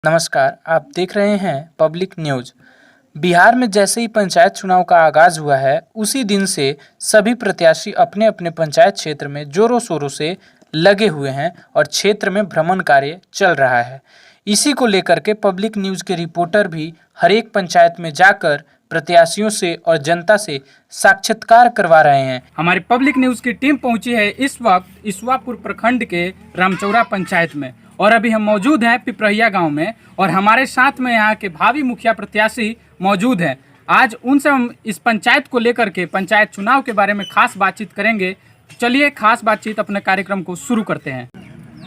नमस्कार, आप देख रहे हैं पब्लिक न्यूज। बिहार में जैसे ही पंचायत चुनाव का आगाज हुआ है, उसी दिन से सभी प्रत्याशी अपने अपने पंचायत क्षेत्र में जोरों शोरों से लगे हुए हैं और क्षेत्र में भ्रमण कार्य चल रहा है। इसी को लेकर के पब्लिक न्यूज के रिपोर्टर भी हर एक पंचायत में जाकर प्रत्याशियों से और जनता से साक्षात्कार करवा रहे हैं। हमारी पब्लिक न्यूज की टीम पहुंची है इस वक्त ईश्वापुर प्रखंड के रामचौरा पंचायत में और अभी हम मौजूद हैं पिपरहिया गांव में और हमारे साथ में यहाँ के भावी मुखिया प्रत्याशी मौजूद हैं। आज उनसे हम इस पंचायत को लेकर के पंचायत चुनाव के बारे में खास बातचीत करेंगे। चलिए खास बातचीत अपने कार्यक्रम को शुरू करते हैं।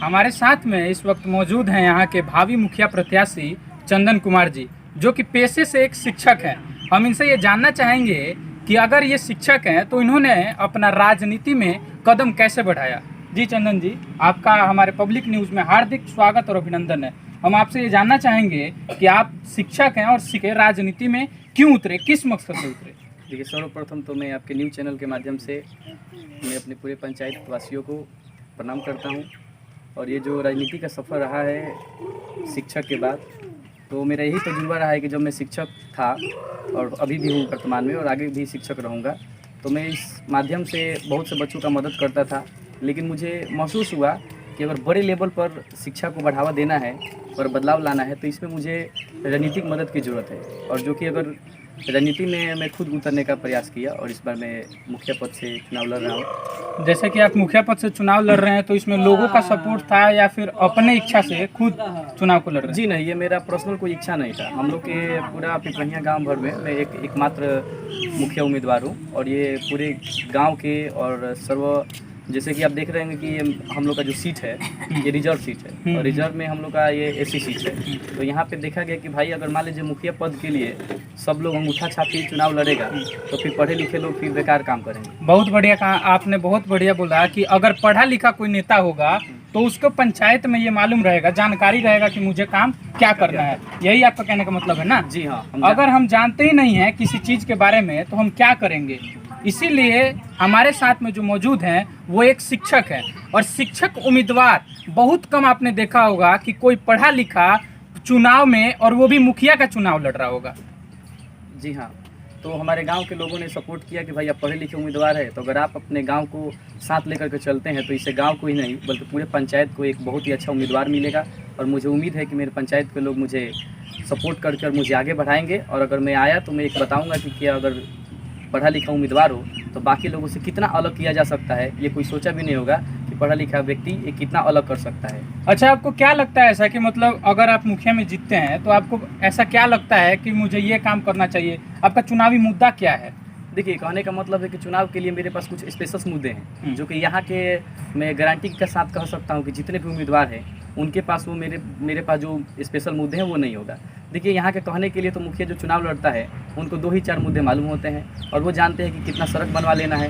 हमारे साथ में इस वक्त मौजूद हैं यहाँ के भावी मुखिया प्रत्याशी चंदन कुमार जी, जो कि पेशे से एक शिक्षक हैं। हम इनसे ये जानना चाहेंगे कि अगर ये शिक्षक हैं तो इन्होंने अपना राजनीति में कदम कैसे बढ़ाया। जी चंदन जी, आपका हमारे पब्लिक न्यूज़ में हार्दिक स्वागत और अभिनंदन है। हम आपसे ये जानना चाहेंगे कि आप शिक्षक हैं और राजनीति में क्यों उतरे, किस मकसद से उतरे। देखिए, सर्वप्रथम तो मैं आपके न्यूज़ चैनल के माध्यम से मैं अपने पूरे पंचायत वासियों को प्रणाम करता हूं। और ये जो राजनीति का सफ़र रहा है शिक्षक के बाद, तो मेरा यही तजुर्बा रहा है कि जब मैं शिक्षक था और अभी भी हूँ वर्तमान में और आगे भी शिक्षक रहूँगा, तो मैं इस माध्यम से बहुत से बच्चों का मदद करता था। लेकिन मुझे महसूस हुआ कि अगर बड़े लेवल पर शिक्षा को बढ़ावा देना है और बदलाव लाना है तो इसमें मुझे राजनीतिक मदद की ज़रूरत है। और जो कि अगर राजनीति में मैं खुद उतरने का प्रयास किया और इस बार मैं मुखिया पद से चुनाव लड़ रहा हूँ। जैसे कि आप मुखिया पद से चुनाव लड़ रहे हैं, तो इसमें लोगों का सपोर्ट था या फिर अपने इच्छा से खुद चुनाव को लड़ रहे हैं? जी नहीं, ये मेरा पर्सनल कोई इच्छा नहीं था। हम लोग के पूरा पिपरहिया गाँव भर में मैं एकमात्र मुखिया उम्मीदवार हूँ और ये पूरे गाँव के और जैसे कि आप देख रहे हैं कि ये हम लोग का जो सीट है ये रिजर्व सीट है और रिजर्व में हम लोग का ये एससी सीट है। तो यहाँ पे देखा गया कि भाई अगर मान लीजिए मुखिया पद के लिए सब लोग अंगूठा छापी चुनाव लड़ेगा तो फिर पढ़े लिखे लोग फिर बेकार काम करेंगे। बहुत बढ़िया कहा आपने, बहुत बढ़िया बोला कि अगर पढ़ा लिखा कोई नेता होगा तो उसको पंचायत में ये मालूम रहेगा, जानकारी रहेगा कि मुझे काम क्या करना है। यही आपका कहने का मतलब है ना? जी हाँ। अगर हम जानते ही नहीं है किसी चीज़ के बारे में तो हम क्या करेंगे। इसीलिए हमारे साथ में जो मौजूद हैं वो एक शिक्षक है और शिक्षक उम्मीदवार बहुत कम आपने देखा होगा कि कोई पढ़ा लिखा चुनाव में, और वो भी मुखिया का चुनाव लड़ रहा होगा। जी हाँ, तो हमारे गांव के लोगों ने सपोर्ट किया कि भाई आप पढ़े लिखे उम्मीदवार है, तो अगर आप अपने गांव को साथ लेकर के चलते हैं तो इससे गांव को ही नहीं बल्कि पूरे पंचायत को एक बहुत ही अच्छा उम्मीदवार मिलेगा। और मुझे उम्मीद है कि मेरे पंचायत के लोग मुझे सपोर्ट करके और मुझे आगे बढ़ाएंगे। और अगर मैं आया तो मैं एक बताऊँगा कि क्या अगर पढ़ा लिखा उम्मीदवार हो तो बाकी लोगों से कितना अलग किया जा सकता है, ये कोई सोचा भी नहीं होगा कि पढ़ा लिखा व्यक्ति ये कितना अलग कर सकता है। अच्छा, आपको क्या लगता है ऐसा कि मतलब अगर आप मुखिया में जीतते हैं तो आपको ऐसा क्या लगता है कि मुझे ये काम करना चाहिए? आपका चुनावी मुद्दा क्या है? देखिए, कहने का मतलब है कि चुनाव के लिए मेरे पास कुछ स्पेशल मुद्दे हैं जो कि यहाँ के मैं गारंटी के साथ कह सकता हूँ कि जितने भी उम्मीदवार हैं उनके पास वो मेरे पास जो स्पेशल मुद्दे हैं वो नहीं होगा। देखिए, यहाँ के कहने के लिए तो मुखिया जो चुनाव लड़ता है उनको 2 ही 4 मुद्दे मालूम होते हैं और वो जानते हैं कि कितना सड़क बनवा लेना है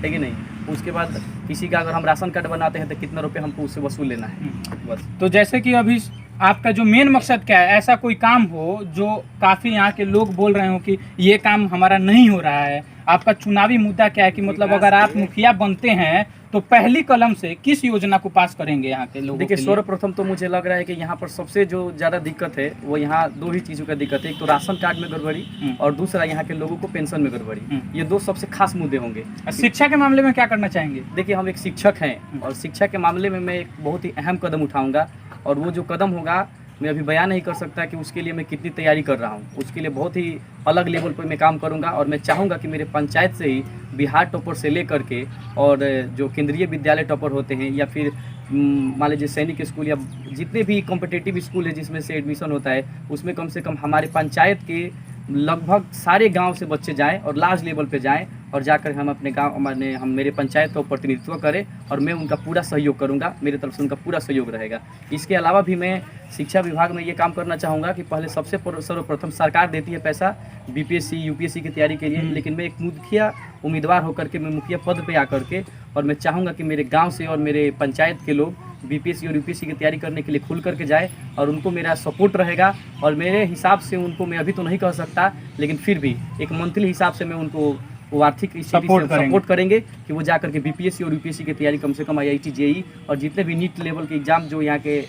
कि नहीं। उसके बाद किसी का अगर हम राशन कार्ड बनाते हैं तो कितना रुपये हमको उससे वसूल लेना है, बस। तो जैसे कि अभी आपका जो मेन मकसद क्या है, ऐसा कोई काम हो जो काफ़ी यहाँ के लोग बोल रहे हो कि ये काम हमारा नहीं हो रहा है, आपका चुनावी मुद्दा क्या है कि मतलब अगर आप मुखिया बनते हैं तो पहली कलम से किस योजना को पास करेंगे यहाँ के लोगों? देखिए, सर्वप्रथम तो मुझे लग रहा है कि यहाँ पर सबसे जो ज़्यादा दिक्कत है वो यहाँ 2 ही चीज़ों का दिक्कत है। एक तो राशन कार्ड में गड़बड़ी और दूसरा यहाँ के लोगों को पेंशन में गड़बड़ी। ये 2 सबसे खास मुद्दे होंगे। शिक्षा के मामले में क्या करना चाहेंगे? देखिए, हम एक शिक्षक हैं और शिक्षा के मामले में मैं एक बहुत ही अहम कदम उठाऊँगा और वो जो कदम होगा मैं अभी बयान नहीं कर सकता कि उसके लिए मैं कितनी तैयारी कर रहा हूँ। उसके लिए बहुत ही अलग लेवल पर मैं काम करूँगा और मैं चाहूँगा कि मेरे पंचायत से ही बिहार टॉपर से लेकर के और जो केंद्रीय विद्यालय टॉपर होते हैं या फिर मान लीजिए सैनिक स्कूल या जितने भी कॉम्पिटिटिव स्कूल है जिसमें से एडमिशन होता है उसमें कम से कम हमारे पंचायत के लगभग सारे गांव से बच्चे जाएं और लार्ज लेवल पे जाएं और जाकर हम अपने गांव हम मेरे पंचायत का प्रतिनिधित्व करें और मैं उनका पूरा सहयोग करूंगा। मेरे तरफ से उनका पूरा सहयोग रहेगा। इसके अलावा भी मैं शिक्षा विभाग में ये काम करना चाहूँगा कि पहले सर्वप्रथम सरकार देती है पैसा बीपीएससी यूपीएससी की तैयारी के लिए, लेकिन मैं एक मुखिया उम्मीदवार होकर के मैं मुखिया पद पर आकर के और मैं चाहूँगा कि मेरे गाँव से और मेरे पंचायत के लोग बीपीएससी और यूपीएससी की तैयारी करने के लिए खुल करके जाए और उनको मेरा सपोर्ट रहेगा। और मेरे हिसाब से उनको मैं अभी तो नहीं कह सकता, लेकिन फिर भी एक मंथली हिसाब से मैं उनको वो आर्थिक सपोर्ट करेंगे कि वो जाकर के बीपीएससी और यूपीएससी की तैयारी कम से कम IIT जेईई और जितने भी नीट लेवल के एग्जाम जो यहाँ के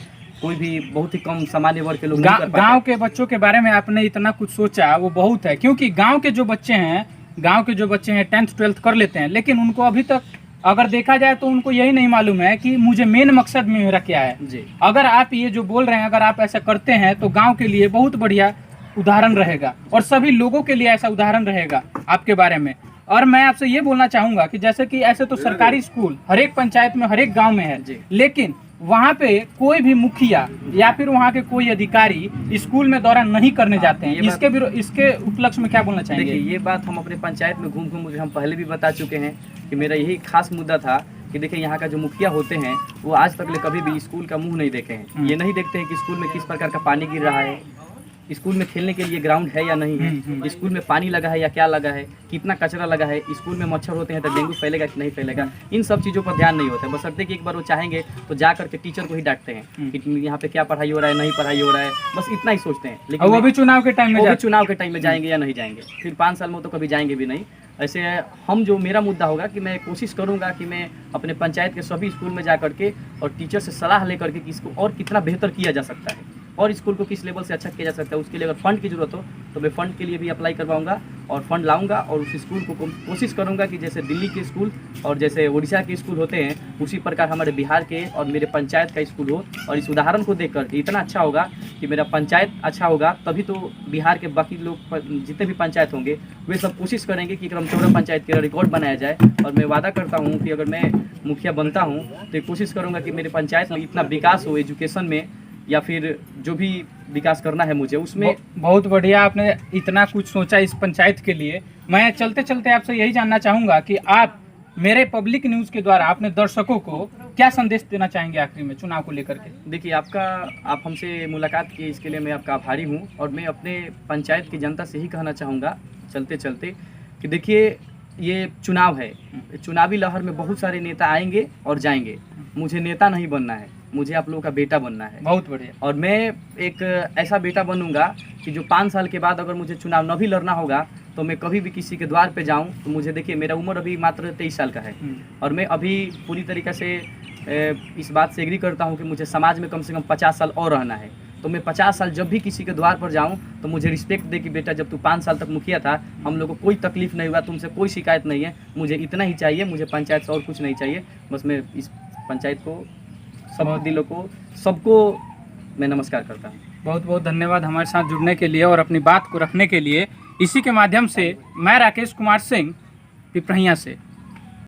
कोई भी बहुत ही कम सामान्य वर्ग के लोग नहीं कर पाते। गांव के बच्चों के बारे में आपने इतना कुछ सोचा वो बहुत है, क्योंकि गांव के जो बच्चे हैं 10th 12th कर लेते हैं, लेकिन उनको अभी तक अगर देखा जाए तो उनको यही नहीं मालूम है कि मुझे मेन मकसद में मेरा क्या है जी। अगर आप ये जो बोल रहे हैं, अगर आप ऐसा करते हैं तो गांव के लिए बहुत बढ़िया उदाहरण रहेगा और सभी लोगों के लिए ऐसा उदाहरण रहेगा आपके बारे में। और मैं आपसे ये बोलना चाहूंगा कि जैसे कि ऐसे तो सरकारी स्कूल हर एक पंचायत में, हर एक गांव में है, लेकिन वहाँ पे कोई भी मुखिया या फिर वहाँ के कोई अधिकारी स्कूल में दौरा नहीं करने जाते हैं। इसके उपलक्ष्य में क्या बोलना चाहेंगे? देखिए, ये बात हम अपने पंचायत में घूम घूम हम पहले भी बता चुके हैं कि मेरा यही खास मुद्दा था कि देखिए यहाँ का जो मुखिया होते हैं वो आज तक कभी भी स्कूल का मुंह नहीं देखे हैं। ये नहीं देखते हैं कि स्कूल में किस प्रकार का पानी गिर रहा है, स्कूल में खेलने के लिए ग्राउंड है या नहीं है, स्कूल में पानी लगा है या क्या लगा है, कितना कचरा लगा है, स्कूल में मच्छर होते हैं तो डेंगू फैलेगा कि नहीं फैलेगा, इन सब चीज़ों पर ध्यान नहीं होता है। बशर्ते कि एक बार वो चाहेंगे तो जा करके टीचर को ही डांटते हैं कि यहाँ पे क्या पढ़ाई हो रहा है, नहीं पढ़ाई हो रहा है, बस इतना ही सोचते हैं। लेकिन वो भी चुनाव के टाइम में जाएंगे या नहीं जाएंगे, फिर 5 साल में तो कभी जाएंगे भी नहीं। ऐसे हम जो मेरा मुद्दा होगा कि मैं कोशिश करूंगा कि मैं अपने पंचायत के सभी स्कूल में जा करके और टीचर से सलाह लेकर के कि इसको और कितना बेहतर किया जा सकता है और स्कूल को किस लेवल से अच्छा किया जा सकता है। उसके लिए अगर फंड की ज़रूरत हो तो मैं फ़ंड के लिए भी अप्लाई करवाऊंगा और फंड लाऊंगा और उस स्कूल को कोशिश करूंगा कि जैसे दिल्ली के स्कूल और जैसे उड़ीसा के स्कूल होते हैं उसी प्रकार हमारे बिहार के और मेरे पंचायत का स्कूल हो। और इस उदाहरण को देखकर इतना अच्छा होगा कि मेरा पंचायत अच्छा होगा, तभी तो बिहार के बाकी लोग जितने भी पंचायत होंगे वे सब कोशिश करेंगे कि क्रमचौड़ा पंचायत का रिकॉर्ड बनाया जाए। और मैं वादा करता हूँ कि अगर मैं मुखिया बनता हूँ तो कोशिश करूँगा कि मेरे पंचायत में इतना विकास हो एजुकेशन में या फिर जो भी विकास करना है मुझे उसमें। बहुत बढ़िया, आपने इतना कुछ सोचा इस पंचायत के लिए। मैं चलते चलते आपसे यही जानना चाहूँगा कि आप मेरे पब्लिक न्यूज़ के द्वारा अपने दर्शकों को क्या संदेश देना चाहेंगे आखिर में चुनाव को लेकर के? देखिए, आप हमसे मुलाकात की इसके लिए मैं आपका आभारी हूँ और मैं अपने पंचायत की जनता से ही कहना चाहूँगा चलते चलते कि देखिए, ये चुनाव है, चुनावी लहर में बहुत सारे नेता आएंगे और जाएंगे। मुझे नेता नहीं बनना है, मुझे आप लोगों का बेटा बनना है। बहुत बढ़िया। और मैं एक ऐसा बेटा बनूंगा कि जो 5 साल के बाद अगर मुझे चुनाव न भी लड़ना होगा तो मैं कभी भी किसी के द्वार पे जाऊं तो मुझे देखिए, मेरा उम्र अभी मात्र 23 साल का है और मैं अभी पूरी तरीके से इस बात से एग्री करता हूं कि मुझे समाज में कम से कम 50 साल और रहना है। तो मैं 50 साल जब भी किसी के द्वार पर जाऊं तो मुझे रिस्पेक्ट दे कि बेटा जब तू 5 साल तक मुखिया था हम लोग को कोई तकलीफ नहीं हुआ, तुमसे कोई शिकायत नहीं है, मुझे इतना ही चाहिए, मुझे पंचायत से और कुछ नहीं चाहिए। बस मैं इस पंचायत को सब दिलों को सबको मैं नमस्कार करता हूँ। बहुत बहुत धन्यवाद हमारे साथ जुड़ने के लिए और अपनी बात को रखने के लिए। इसी के माध्यम से मैं राकेश कुमार सिंह पिपरहिया से